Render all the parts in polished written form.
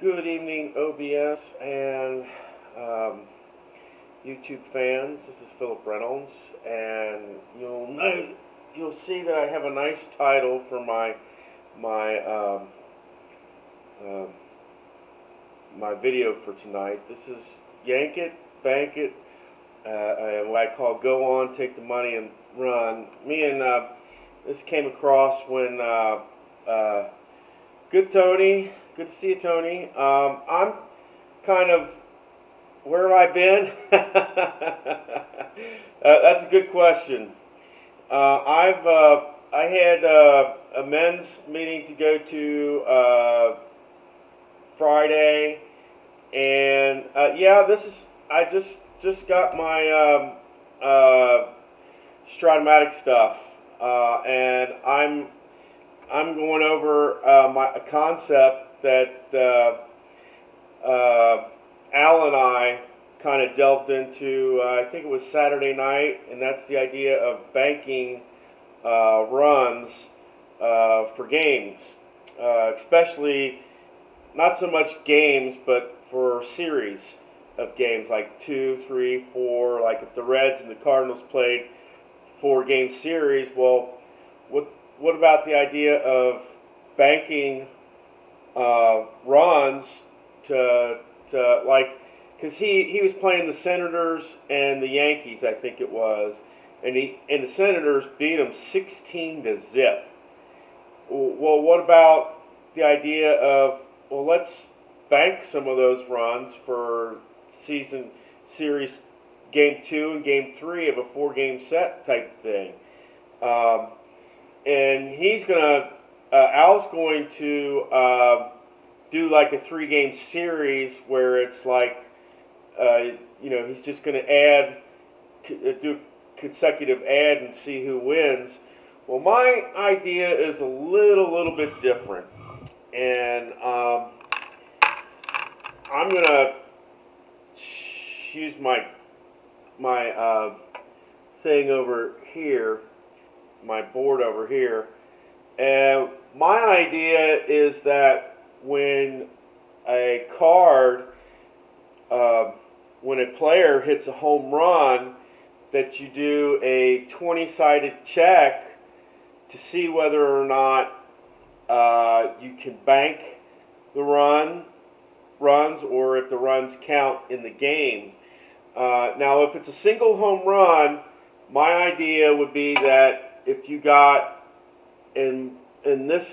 Good evening, OBS and YouTube fans. This is Philip Reynolds, and you'll see that I have a nice title for my um, my video for tonight. This is Yank It, Bank It, and what I call Go On, Take the Money and Run. This came across when good Tony. Good to see you, Tony. I'm kind of, where have I been? That's a good question. I had a men's meeting to go to Friday, and I just got my Stratomatic stuff, and I'm going over a concept that Al and I kind of delved into. I think it was Saturday night, and that's the idea of banking runs for games, especially not so much games, but for series of games like 2, 3, 4. Like if the Reds and the Cardinals played 4-game series, well, what about the idea of banking runs to like, because he was playing the Senators and the Yankees, I think it was, and the Senators beat them 16-0. Well, what about the idea of, well, let's bank some of those runs for series game 2 and game 3 of a 4-game set type thing. And Al's going to do like a 3-game series where it's like, he's just going to do consecutive add and see who wins. Well, my idea is a little bit different, and I'm going to use my thing over here, my board over here, and my idea is that when a player hits a home run, that you do a 20-sided check to see whether or not you can bank the runs or if the runs count in the game. Now, if it's a single home run, my idea would be that if you got, in this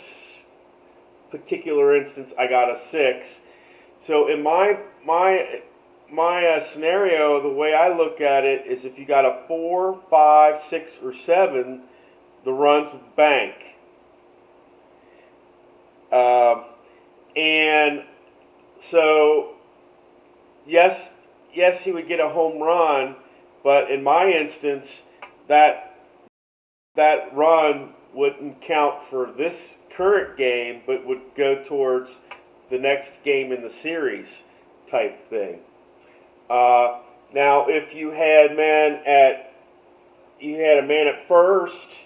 particular instance, I got a 6. So in my scenario, the way I look at it is if you got a 4, 5, 6, or 7, the runs would bank. And so, yes, he would get a home run, but in my instance, that run wouldn't count for this current game, but would go towards the next game in the series type thing. Now, if you had a man at first,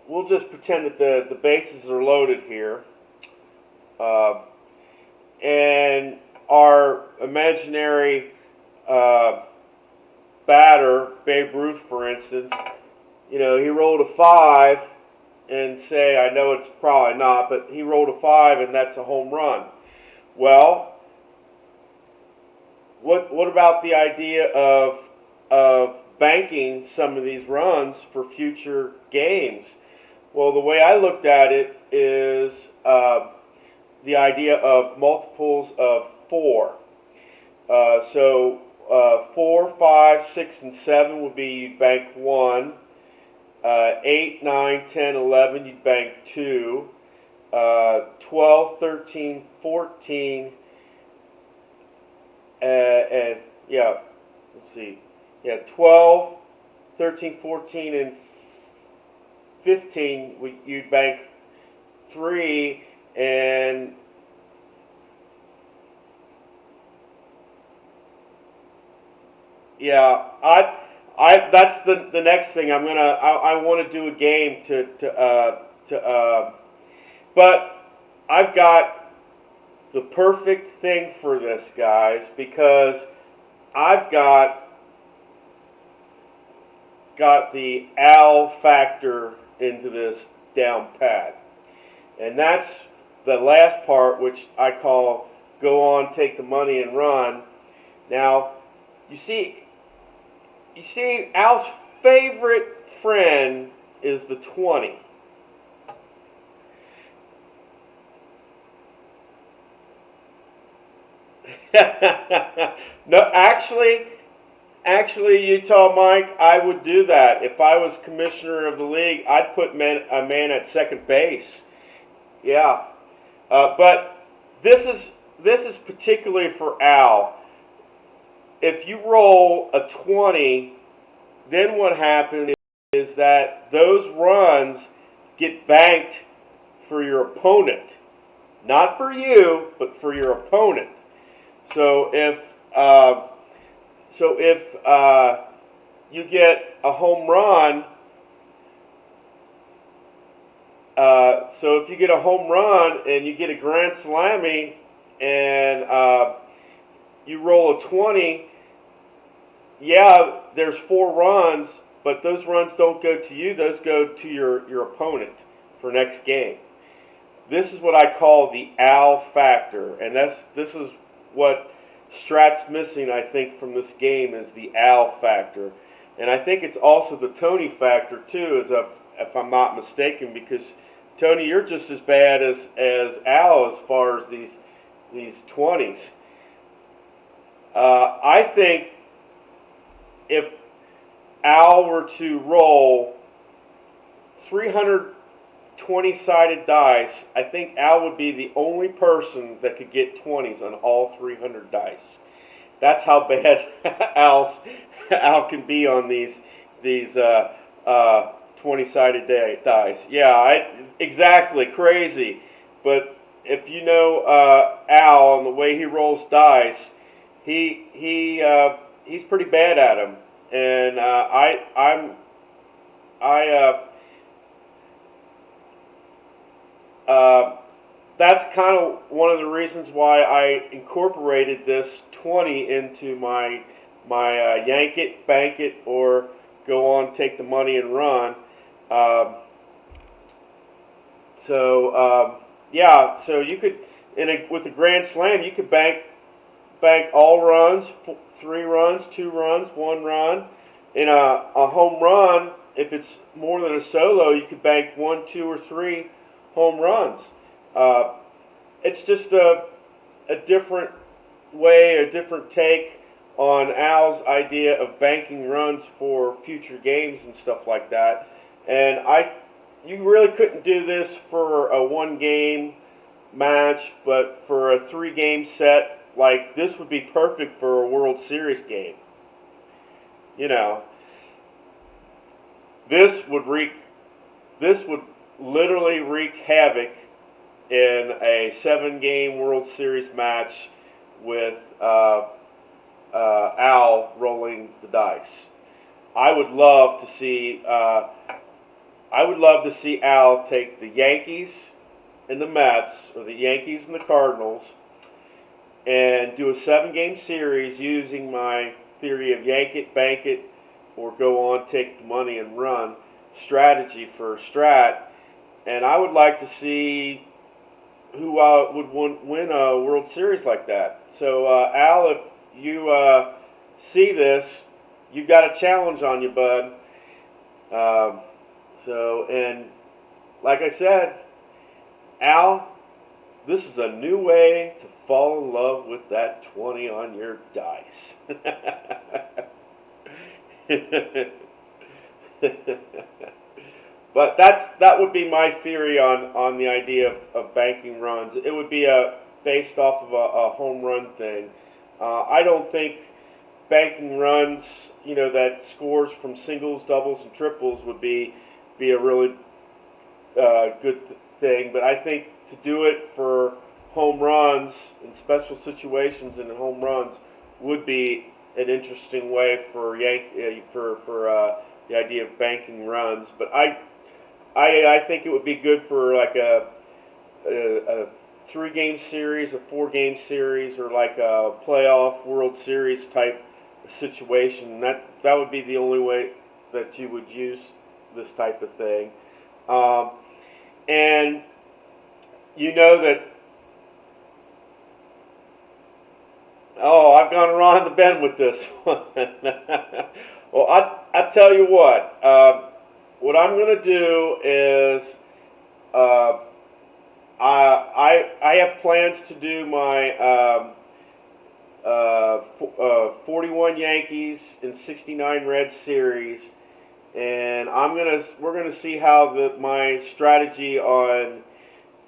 we'll just pretend that the bases are loaded here, and our imaginary batter, Babe Ruth, for instance, he rolled a 5, and say, I know it's probably not, but he rolled a 5, and that's a home run. Well, what about the idea of banking some of these runs for future games? Well, the way I looked at it is the idea of multiples of 4. So 4, 5, 6, and 7 would be you'd bank 1. 8, 9, 10, 11, you'd bank 2. 12, 13, 14, and yeah, let's see. Yeah, 12, 13, 14, and 15, you'd bank 3, and yeah, that's the next thing. I want to do a game but I've got the perfect thing for this, guys, because I've got the Al factor into this down pat. And that's the last part, which I call go on, take the money and run. Now, you see Al's favorite friend is the 20. No, actually, Utah Mike, I would do that. If I was commissioner of the league, I'd put a man at second base. Yeah, but this is particularly for Al. If you roll a 20, then what happens is that those runs get banked for your opponent, not for you, but for your opponent. So if you get a home run, and you get a grand slammy, and you roll a 20, yeah, there's 4 runs, but those runs don't go to you; those go to your opponent for next game. This is what I call the Al factor, and this is what Strat's missing, I think, from this game is the Al factor. And I think it's also the Tony factor, too, if I'm not mistaken, because, Tony, you're just as bad as Al as far as these 20s. I think if Al were to roll 320-sided dice, I think Al would be the only person that could get 20s on all 300 dice. That's how bad Al can be on these 20-sided dice. Yeah, exactly, crazy. But if you know Al and the way he rolls dice, he's pretty bad at them. And that's kind of one of the reasons why I incorporated this 20 into my yank it, bank it, or go on, take the money and run. Yeah, so you could, with a grand slam, you could bank all runs, 3 runs, 2 runs, 1 run. In a home run, if it's more than a solo, you could bank 1, 2, or 3 home runs. It's just a different way, a different take on Al's idea of banking runs for future games and stuff like that. And you really couldn't do this for a 1-game match, but for a 3-game set, like this would be perfect for a World Series game. You know, this would literally wreak havoc in a 7-game World Series match with Al rolling the dice. I would love to see Al take the Yankees and the Mets, or the Yankees and the Cardinals, and do a 7-game series using my theory of yank it, bank it, or go on, take the money and run strategy for Strat. And I would like to see who would win a World Series like that. So, Al, if you see this, you've got a challenge on you, bud. And like I said, Al, this is a new way to fall in love with that 20 on your dice. But that would be my theory on the idea of banking runs. It would be based off of a home run thing. I don't think banking runs, that scores from singles, doubles, and triples would be a really good thing. But I think to do it for home runs in special situations and home runs would be an interesting way for the idea of banking runs. But I think it would be good for like a 3-game series, a 4-game series, or like a playoff World Series type situation. That would be the only way that you would use this type of thing. And you know that. Oh, I've gone around the bend with this one. Well, I tell you what. What I'm going to do is I have plans to do my 41 Yankees and 69 Reds series, and we're gonna see how my strategy on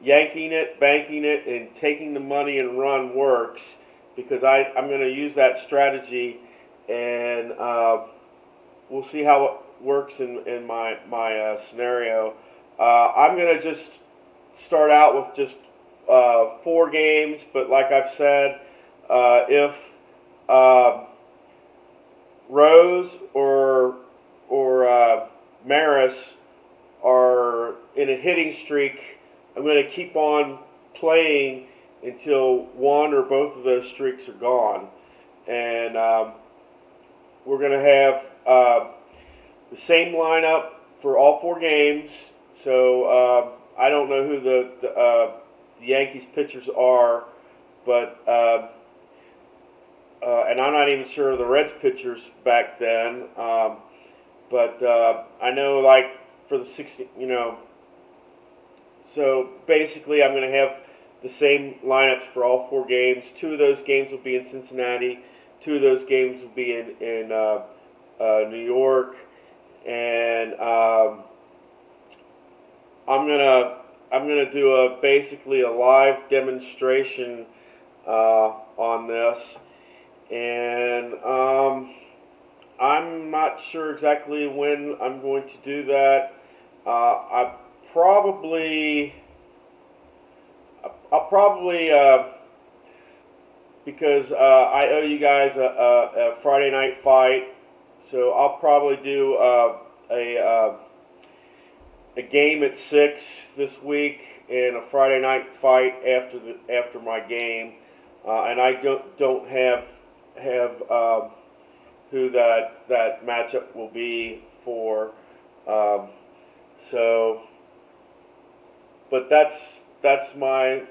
yanking it, banking it, and taking the money and run works, because I'm gonna use that strategy, and we'll see how it works in my scenario. I'm gonna just start out with just 4 games, but like I've said, if Rose or Maris are in a hitting streak, I'm going to keep on playing until one or both of those streaks are gone. And we're going to have the same lineup for all 4 games. So I don't know who the Yankees pitchers are, but and I'm not even sure of the Reds pitchers back then. But I know, like, for the 60, so basically I'm going to have the same lineups for all 4 games. 2 of those games will be in Cincinnati. 2 of those games will be in New York. And I'm gonna do basically a live demonstration on this, and I'm not sure exactly when I'm going to do that. I'll probably because I owe you guys a Friday night fight, so I'll probably do a game at 6 this week and a Friday night fight after my game, and I don't have who that matchup will be for. So, but that's my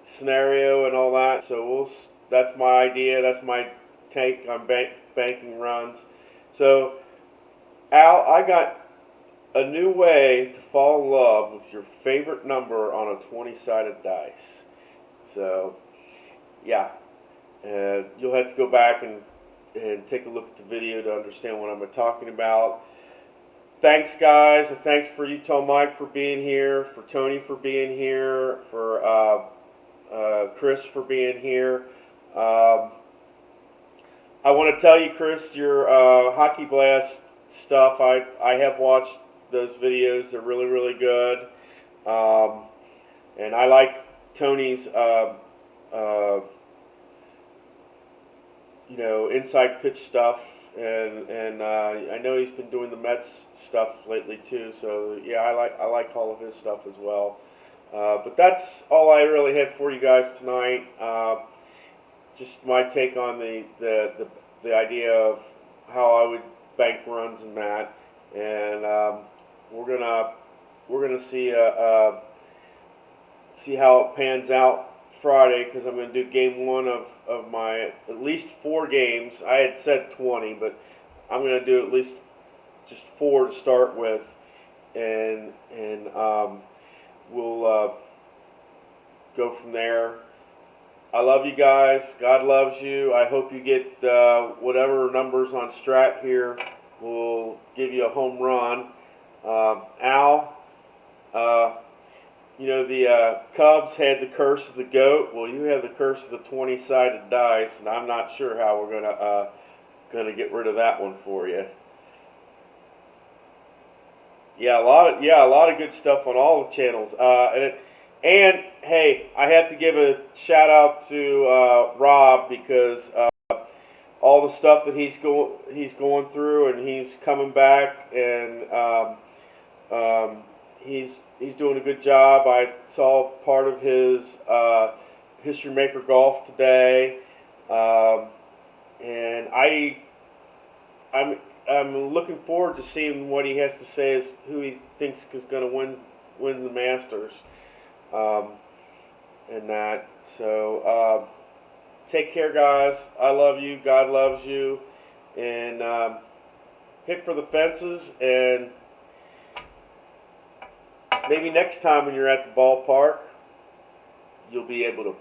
scenario and all that. So that's my idea. That's my take on banking runs. So, Al, I got a new way to fall in love with your favorite number on a 20-sided dice. So, yeah, you'll have to go back and take a look at the video to understand what I'm talking about. Thanks, guys. And thanks for Utah Mike for being here, for Tony for being here, for Chris for being here. I want to tell you, Chris, your Hockey Blast stuff, I have watched those videos. They're really, really good. And I like Tony's inside pitch stuff, and I know he's been doing the Mets stuff lately too. So yeah, I like all of his stuff as well. But that's all I really had for you guys tonight. Just my take on the idea of how I would bank runs and that, and we're gonna see how it pans out Friday, because I'm going to do game 1 of my at least 4 games. I had said 20, but I'm going to do at least just 4 to start with, and we'll go from there. I love you guys. God loves you. I hope you get whatever numbers on Strat here will give you a home run. Al, the Cubs had the curse of the goat. Well, you have the curse of the 20-sided dice, and I'm not sure how we're gonna get rid of that one for you. Yeah, a lot of good stuff on all the channels. And hey, I have to give a shout out to Rob, because all the stuff that he's going through, and he's coming back, and he's doing a good job. I saw part of his History Maker Golf today, and I'm I'm looking forward to seeing what he has to say as who he thinks is going to win the Masters, um, and that. So take care, guys. I love you. God loves you, and hit for the fences. And maybe next time when you're at the ballpark, you'll be able to